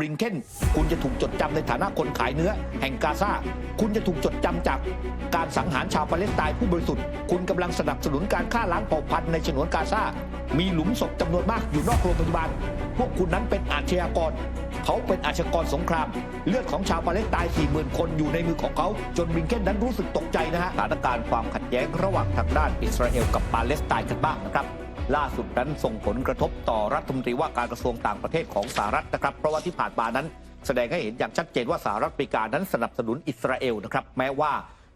บริงเคนคุณจะถูกจดจำในฐานะคนขายเนื้อแห่งกาซาคุณจะถูกจดจำจากการสังหารชาวปาเลสไตน์ผู้บริสุทธิ์คุณกำลังสนับสนุนการฆ่าล้างเผ่าพันธุ์ในฉนวนกาซามีหลุมศพจำนวนมากอยู่นอกโรงพยาบาลพวกคุณนั้นเป็นอาชญากรเขาเป็นอาชญากรสงครามเลือดของชาวปาเลสไตน์ 40,000 คนอยู่ในมือของเขาจนบริงเคนนั้นรู้สึกตกใจนะฮะสถานการณ์ความขัดแย้งระหว่างทางด้านอิสราเอลกับปาเลสไตน์กันบ้างนะครับล่าสุดนั้นส่งผลกระทบต่อรัฐมนตรีว่าการกระทรวงต่างประเทศของสหรัฐนะครับเพราะว่าที่ผ่านมานั้นแสดงให้เห็นอย่างชัดเจนว่าสหรัฐอเมริกานั้นสนับสนุนอิสราเอลนะครับแม้ว่า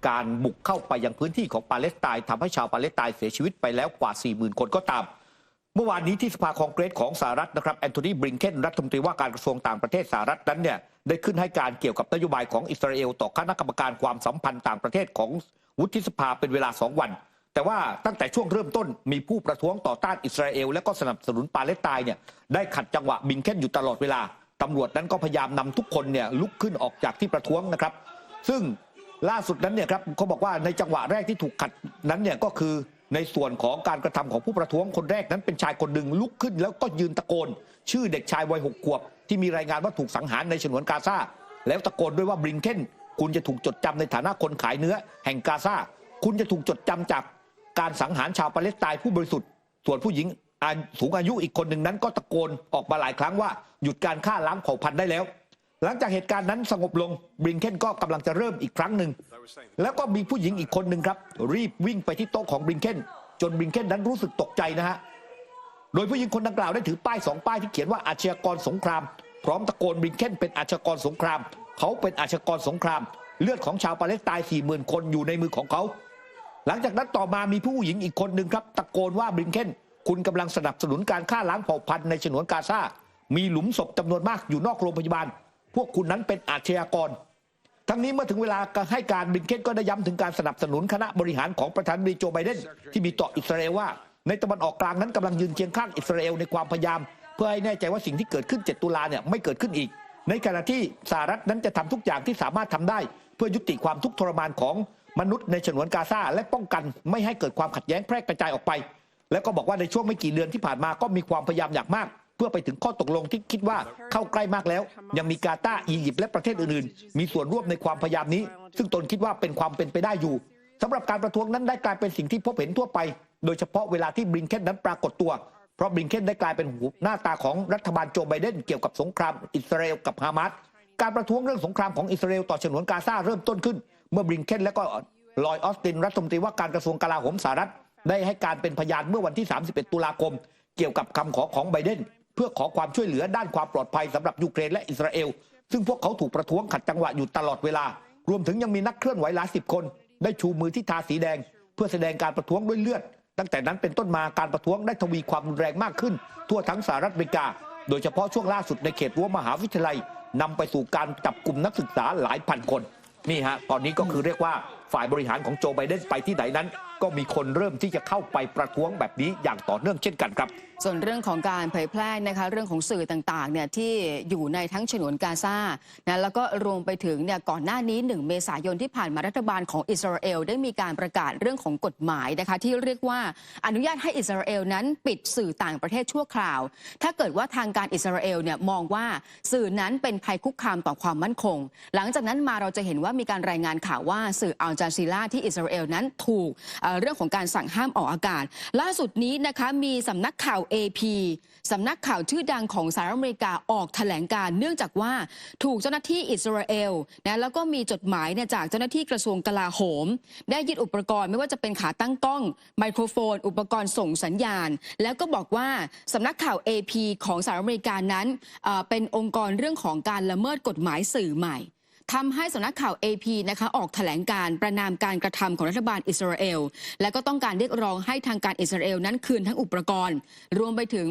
การบุกเข้าไปยังพื้นที่ของปาเลสไตน์ทำให้ชาวปาเลสไตน์เสียชีวิตไปแล้วกว่า 40,000 คนก็ตามเมื่อวานนี้ที่สภาคองเกรสของสหรัฐนะครับแอนโทนี บริงเคนรัฐมนตรีว่าการกระทรวงต่างประเทศสหรัฐนั้นเนี่ยได้ขึ้นให้การเกี่ยวกับนโยบายของอิสราเอลต่อคณะกรรมการความสัมพันธ์ต่างประเทศของวุฒิสภาเป็นเวลา 2 วันแต่ว่าตั้งแต่ช่วงเริ่มต้นมีผู้ประท้วงต่อต้านอิสราเอลและก็สนับสนุนปาเลสไตน์เนี่ยได้ขัดจังหวะบริงเคนอยู่ตลอดเวลาตำรวจนั้นก็พยายามนำทุกคนเนี่ยลุกขึ้นออกจากที่ประท้วงนะครับซึ่งล่าสุดนั้นเนี่ยครับเขาบอกว่าในจังหวะแรกที่ถูกขัดนั้นเนี่ยก็คือในส่วนของการกระทำของผู้ประท้วงคนแรกนั้นเป็นชายคนหนึ่งลุกขึ้นแล้วก็ยืนตะโกนชื่อเด็กชายวัย6 ขวบที่มีรายงานว่าถูกสังหารในฉนวนกาซาแล้วตะโกนด้วยว่าบริงเคนคุณจะถูกจดจำในฐานะคนขายเนื้อแห่งกาซาคุณจะถูกจดจำจากการสังหารชาวปาเลสไตน์ผู้บริสุทธิ์ส่วนผู้หญิงสูงอายุอีกคนหนึ่งนั้นก็ตะโกนออกมาหลายครั้งว่าหยุดการฆ่าล้างเผ่าพันธุ์ได้แล้วหลังจากเหตุการณ์นั้นสงบลงบริงเคนก็กำลังจะเริ่มอีกครั้งหนึ่งแล้วก็มีผู้หญิงอีกคนหนึ่งครับรีบวิ่งไปที่โต๊ะของบริงเคนจนบริงเคนนั้นรู้สึกตกใจนะฮะโดยผู้หญิงคนดังกล่าวได้ถือป้าย2 ป้ายที่เขียนว่าอาชญากรสงครามพร้อมตะโกนบริงเคนเป็นอาชญากรสงครามเขาเป็นอาชญากรสงครามเลือดของชาวปาเลสไตน์ 40,000 คนอยู่ในมือของเขาหลังจากนั้นต่อมามีผู้หญิงอีกคนหนึ่งครับตะโกนว่าบริงเคนคุณกำลังสนับสนุนการฆ่าล้างเผ่าพันธุ์ในฉนวนกาซามีหลุมศพจำนวนมากอยู่นอกโรงพยาบาลพวกคุณนั้นเป็นอาชญากรทั้งนี้เมื่อถึงเวลาให้การบริงเคนก็ได้ย้ำถึงการสนับสนุนคณะบริหารของประธานาธิบดีโจไบเดนที่มีต่ออิสราเอลว่าในตะวันออกกลางนั้นกำลังยืนเคียงข้างอิสราเอลในความพยายามเพื่อให้แน่ใจว่าสิ่งที่เกิดขึ้น7 ตุลาเนี่ยไม่เกิดขึ้นอีกในขณะที่สหรัฐนั้นจะทำทุกอย่างที่สามารถทำได้เพื่อยุติความทุกข์ทรมานของมนุษย์ในฉนวนกาซาและป้องกันไม่ให้เกิดความขัดแย้งแพร่กระจายออกไปแล้วก็บอกว่าในช่วงไม่กี่เดือนที่ผ่านมาก็มีความพยายามอย่างมากเพื่อไปถึงข้อตกลงที่คิดว่าเข้าใกล้มากแล้วยังมีกาตาร์อียิปต์และประเทศอื่นๆมีส่วนร่วมในความพยายามนี้ซึ่งตนคิดว่าเป็นความเป็นไปได้อยู่สำหรับการประท้วงนั้นได้กลายเป็นสิ่งที่พบเห็นทั่วไปโดยเฉพาะเวลาที่บริงเคนนั้นปรากฏตัวเพราะบริงเคนได้กลายเป็นหน้าตาของรัฐบาลโจไบเดนเกี่ยวกับสงครามอิสราเอลกับฮามาสการประท้วงเรื่องสงครามของอิสราเอลต่อฉนวนกาซาเริ่มต้นขึ้นเมื่อบริงเคนและก็ลอยด์ ออสตินรัฐมนตรีว่าการกระทรวงกลาโหมสหรัฐได้ให้การเป็นพยานเมื่อวันที่ 31 ตุลาคมเกี่ยวกับคำขอของไบเดนเพื่อขอความช่วยเหลือด้านความปลอดภัยสำหรับยูเครนและอิสราเอลซึ่งพวกเขาถูกประท้วงขัดจังหวะอยู่ตลอดเวลารวมถึงยังมีนักเคลื่อนไหวหลาย10 คนได้ชูมือที่ทาสีแดงเพื่อแสดงการประท้วงด้วยเลือดตั้งแต่นั้นเป็นต้นมาการประท้วงได้ทวีความรุนแรงมากขึ้นทั่วทั้งสหรัฐอเมริกาโดยเฉพาะช่วงล่าสุดในเขตรั้วมหาวิทยาลัยนำไปสู่การจับกลุ่มนักศึกษาหลายพันคนนี่ฮะตอนนี้ก็คือเรียกว่าฝ่ายบริหารของโจไบเดนไปที่ไหนนั้นก็มีคนเริ่มที่จะเข้าไปประท้วงแบบนี้อย่างต่อเนื่องเช่นกันครับส่วนเรื่องของการเผยแพร่นะคะเรื่องของสื่อต่างๆเนี่ยที่อยู่ในทั้งฉนวนกาซานะแล้วก็รวมไปถึงเนี่ยก่อนหน้านี้1 เมษายนที่ผ่านมารัฐบาลของอิสราเอลได้มีการประกาศเรื่องของกฎหมายนะคะที่เรียกว่าอนุญาตให้อิสราเอลนั้นปิดสื่อต่างประเทศชั่วคราวถ้าเกิดว่าทางการอิสราเอลเนี่ยมองว่าสื่อนั้นเป็นภัยคุกคามต่อความมั่นคงหลังจากนั้นมาเราจะเห็นว่ามีการรายงานข่าวว่าสื่ออัลจาซีราที่อิสราเอลนั้นถูกเรื่องของการสั่งห้ามออกอากาศล่าสุดนี้นะคะมีสำนักข่าว AP สำนักข่าวชื่อดังของสหรัฐอเมริกาออกแถลงการเนื่องจากว่าถูกเจ้าหน้าที่อิสราเอลนะแล้วก็มีจดหมายเนี่ยจากเจ้าหน้าที่กระทรวงกลาโหมได้ยึดอุปกรณ์ไม่ว่าจะเป็นขาตั้งกล้องไมโครโฟนอุปกรณ์ส่งสัญญาณแล้วก็บอกว่าสำนักข่าว AP ของสหรัฐอเมริกานั้นเป็นองค์กรเรื่องของการละเมิดกฎหมายสื่อใหม่ทำให้สำนักข่าว AP นะคะออกแถลงการประณามการกระทำของรัฐบาลอิสราเอลและก็ต้องการเรียกร้องให้ทางการอิสราเอลนั้นคืนทั้งอุปกรณ์รวมไปถึง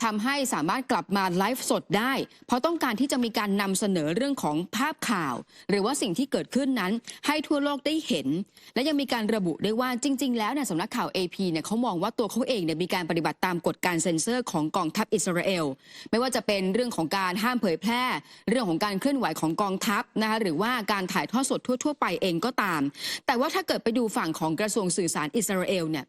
ทำให้สามารถกลับมาไลฟ์สดได้เพราะต้องการที่จะมีการนำเสนอเรื่องของภาพข่าวหรือว่าสิ่งที่เกิดขึ้นนั้นให้ทั่วโลกได้เห็นและยังมีการระบุได้ว่าจริงๆแล้วเนี่ยสำนักข่าว AP เนี่ยเขามองว่าตัวเขาเองเนี่ยมีการปฏิบัติตามกฎการเซ็นเซอร์ของกองทัพอิสราเอลไม่ว่าจะเป็นเรื่องของการห้ามเผยแพร่เรื่องของการเคลื่อนไหวของกองทัพนะคะหรือว่าการถ่ายทอดสดทั่วๆไปเองก็ตามแต่ว่าถ้าเกิดไปดูฝั่งของกระทรวงสื่อสารอิสราเอลเนี่ย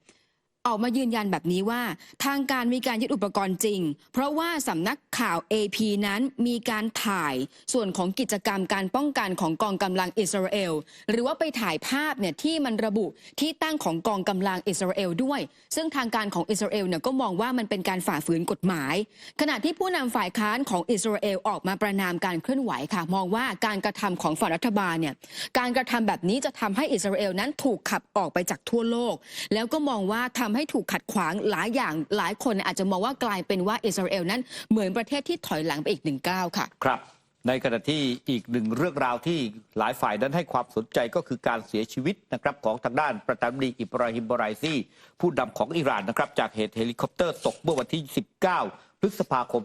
ออกมายืนยันแบบนี้ว่าทางการมีการยึดอุปกรณ์จริงเพราะว่าสำนักข่าว AP นั้นมีการถ่ายส่วนของกิจกรรมการป้องกันของกองกำลังอิสราเอลหรือว่าไปถ่ายภาพเนี่ยที่มันระบุที่ตั้งของกองกำลังอิสราเอลด้วยซึ่งทางการของอิสราเอลเนี่ยก็มองว่ามันเป็นการฝ่าฝืนกฎหมายขณะที่ผู้นำฝ่ายค้านของอิสราเอลออกมาประณามการเคลื่อนไหวค่ะมองว่าการกระทำของฝ่ายรัฐบาลเนี่ยการกระทำแบบนี้จะทำให้อิสราเอลนั้นถูกขับออกไปจากทั่วโลกแล้วก็มองว่าทำให้ถูกขัดขวางหลายอย่างหลายคนอาจจะมองว่ากลายเป็นว่าอิสราเอลนั้นเหมือนประเทศที่ถอยหลังไปอีก1 ก้าวค่ะครับในขณะที่อีกหนึ่งเรื่องราวที่หลายฝ่ายนั้นให้ความสนใจก็คือการเสียชีวิตนะครับของทางด้านประธานาธิบดีอิบราฮิม บราซีผู้นำของอิหร่านนะครับจากเหตุเฮลิคอปเตอร์ตกเมื่อวันที่ 19 พฤษภาคม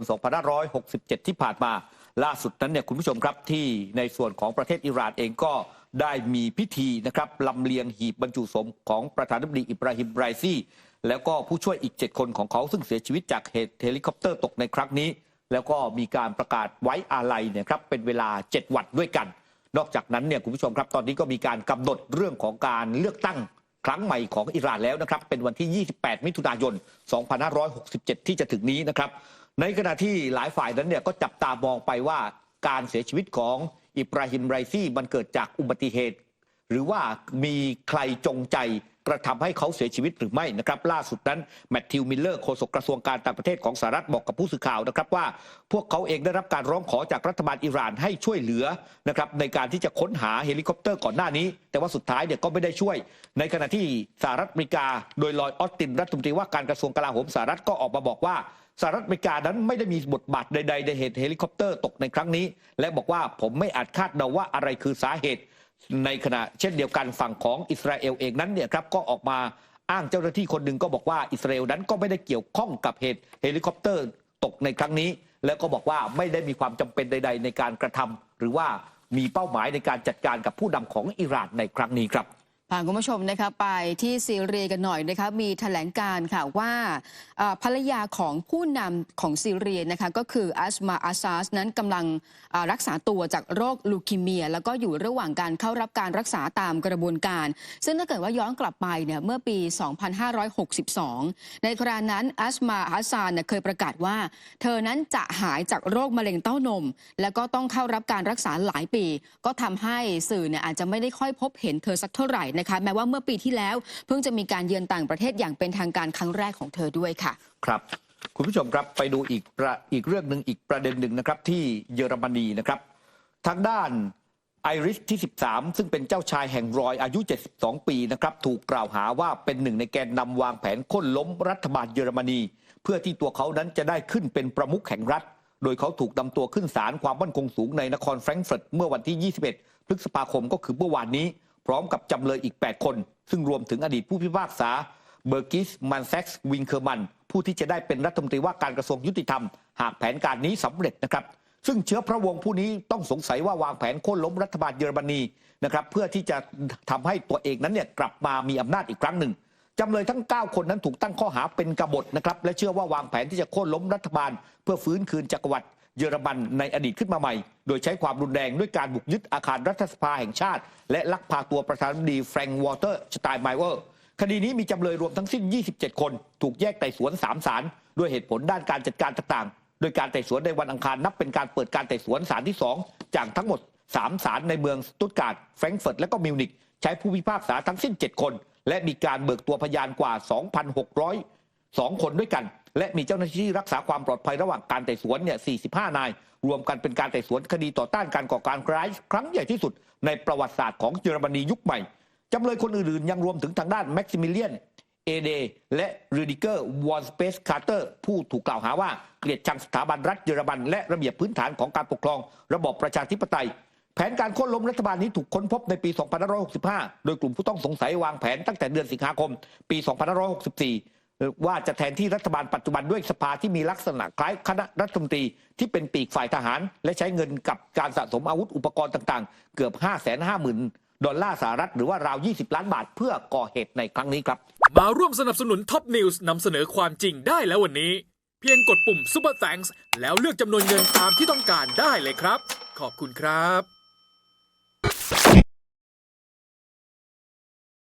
2567 ที่ผ่านมาล่าสุดนั้นเนี่ยคุณผู้ชมครับที่ในส่วนของประเทศอิหร่านเองก็ได้มีพิธีนะครับลำเลียงหีบบรรจุศพของประธานาธิบดีอิบราฮิม บราซีแล้วก็ผู้ช่วยอีก7 คนของเขาซึ่งเสียชีวิตจากเหตุเฮลิคอปเตอร์ตกในครั้งนี้แล้วก็มีการประกาศไว้อาลัยเนี่ยครับเป็นเวลา7 วันด้วยกันนอกจากนั้นเนี่ยคุณผู้ชมครับตอนนี้ก็มีการกำหนดเรื่องของการเลือกตั้งครั้งใหม่ของอิหร่านแล้วนะครับเป็นวันที่ 28 มิถุนายน 2567 ที่จะถึงนี้นะครับในขณะที่หลายฝ่ายนั้นเนี่ยก็จับตามองไปว่าการเสียชีวิตของอิบราฮิม ไรซีมันเกิดจากอุบัติเหตุหรือว่ามีใครจงใจกระทำให้เขาเสียชีวิตหรือไม่นะครับล่าสุดนั้นแมทธิว มิลเลอร์โฆษกกระทรวงการต่างประเทศของสหรัฐบอกกับผู้สื่อข่าวนะครับว่าพวกเขาเองได้รับการร้องขอจากรัฐบาลอิหร่านให้ช่วยเหลือนะครับในการที่จะค้นหาเฮลิคอปเตอร์ก่อนหน้านี้แต่ว่าสุดท้ายเนี่ยก็ไม่ได้ช่วยในขณะที่สหรัฐอเมริกาโดยลอยด์ ออสตินรัฐมนตรีว่าการกระทรวงกลาโหมสหรัฐก็ออกมาบอกว่าสหรัฐอเมริกานั้นไม่ได้มีบทบาทใดๆในเหตุเฮลิคอปเตอร์ตกในครั้งนี้และบอกว่าผมไม่อาจคาดเดาว่าอะไรคือสาเหตุในขณะเช่นเดียวกันฝั่งของอิสราเอลเองนั้นเนี่ยครับก็ออกมาอ้างเจ้าหน้าที่คนหนึ่งก็บอกว่าอิสราเอลนั้นก็ไม่ได้เกี่ยวข้องกับเหตุเฮลิคอปเตอร์ตกในครั้งนี้แล้วก็บอกว่าไม่ได้มีความจำเป็นใดๆในการกระทำหรือว่ามีเป้าหมายในการจัดการกับผู้นำของอิหร่านในครั้งนี้ครับพาคุณผู้ชมนะคะไปที่ซีเรียกันหน่อยนะคะมีแถลงการค่ะว่าภรรยาของผู้นำของซีเรียนะคะก็คืออัสมาอาซาสนั้นกำลังรักษาตัวจากโรคลูคีเมียแล้วก็อยู่ระหว่างการเข้ารับการรักษาตามกระบวนการซึ่งถ้าเกิดว่าย้อนกลับไปเนี่ยเมื่อปี 2562 ในครานั้นอัสมาอาซานเคยประกาศว่าเธอนั้นจะหายจากโรคมะเร็งเต้านมแล้วก็ต้องเข้ารับการรักษาหลายปีก็ทำให้สื่อเนี่ยอาจจะไม่ได้ค่อยพบเห็นเธอสักเท่าไหร่นะคะแม้ว่าเมื่อปีที่แล้วเพิ่งจะมีการเยือนต่างประเทศอย่างเป็นทางการครั้งแรกของเธอด้วยค่ะครับคุณผู้ชมครับไปดูอีกเรื่องหนึ่งอีกประเด็นหนึ่งนะครับที่เยอรมนีนะครับทางด้านไอริสที่ 13ซึ่งเป็นเจ้าชายแห่งรอยอายุ72 ปีนะครับถูกกล่าวหาว่าเป็นหนึ่งในแกนนำวางแผนโค่นล้มรัฐบาลเยอรมนีเพื่อที่ตัวเขานั้นจะได้ขึ้นเป็นประมุขแห่งรัฐโดยเขาถูกนำตัวขึ้นศาลความมั่นคงสูงในนครแฟรงก์เฟิร์ตเมื่อวันที่ 21 พฤษภาคมก็คือเมื่อวานนี้พร้อมกับจำเลยอีก 8 คนซึ่งรวมถึงอดีตผู้พิพากษาเบอร์กิส มันแซกซ์ วิงเคอร์มันผู้ที่จะได้เป็นรัฐมนตรีว่าการกระทรวงยุติธรรมหากแผนการนี้สำเร็จนะครับซึ่งเชื้อพระวงศ์ผู้นี้ต้องสงสัยว่าวางแผนโค่นล้มรัฐบาลเยอรมนีนะครับเพื่อที่จะทำให้ตัวเองนั้นเนี่ยกลับมามีอำนาจอีกครั้งหนึ่งจำเลยทั้ง 9 คนนั้นถูกตั้งข้อหาเป็นกบฏนะครับและเชื่อว่าวางแผนที่จะโค่นล้มรัฐบาลเพื่อฟื้นคืนจักรวรรดิเยอรมันในอดีตขึ้นมาใหม่โดยใช้ความรุนแรงด้วยการบุกยึดอาคารรัฐสภาแห่งชาติและลักพาตัวประธานาธิบดีแฟรงก์ วอลเตอร์ สไตน์ไมเวอร์คดีนี้มีจำเลยรวมทั้งสิ้น 27 คนถูกแยกไต่สวน 3 ศาลด้วยเหตุผลด้านการจัดการต่างๆโดยการไต่สวนในวันอังคารนับเป็นการเปิดการไต่สวนศาลที่ 2 จากทั้งหมด 3 ศาลในเมืองสตุตการ์ด แฟรงก์เฟิร์ตและก็มิวนิกใช้ผู้พิพากษาทั้งสิ้น 7 คนและมีการเบิกตัวพยานกว่า 2,602 คนด้วยกันและมีเจ้าหน้าที่รักษาความปลอดภัยระหว่างการไต่สวนเนี่ย45 นายรวมกันเป็นการไต่สวนคดีต่อต้านการก่อการร้ายครั้งใหญ่ที่สุดในประวัติศาสตร์ของเยอรมนียุคใหม่จำเลยคนอื่นๆยังรวมถึงทางด้านแม็กซิมิเลียนเอเดและรูดิเกอร์วอนสเปซคาร์เตอร์ผู้ถูกกล่าวหาว่าเกลียดชังสถาบันรัฐเยอรมันและระเบียบพื้นฐานของการปกครองระบอบประชาธิปไตยแผนการโค่นล้มรัฐบาลนี้ถูกค้นพบในปี 2565 โดยกลุ่มผู้ต้องสงสัยวางแผนตั้งแต่เดือนสิงหาคมปี 2564 ว่าจะแทนที่รัฐบาลปัจจุบันด้วยสภาที่มีลักษณะคล้ายคณะรัฐมนตรีที่เป็นปีกฝ่ายทหารและใช้เงินกับการสะสมอาวุธอุปกรณ์ต่างๆเกือบ 550,000 ดอลลาร์สหรัฐหรือว่าราว 20 ล้านบาทเพื่อก่อเหตุในครั้งนี้ครับมาร่วมสนับสนุนท็อปนิวส์นำเสนอความจริงได้แล้ววันนี้เพียงกดปุ่ม Super Thanks แล้วเลือกจำนวนเงินตามที่ต้องการได้เลยครับขอบคุณครับ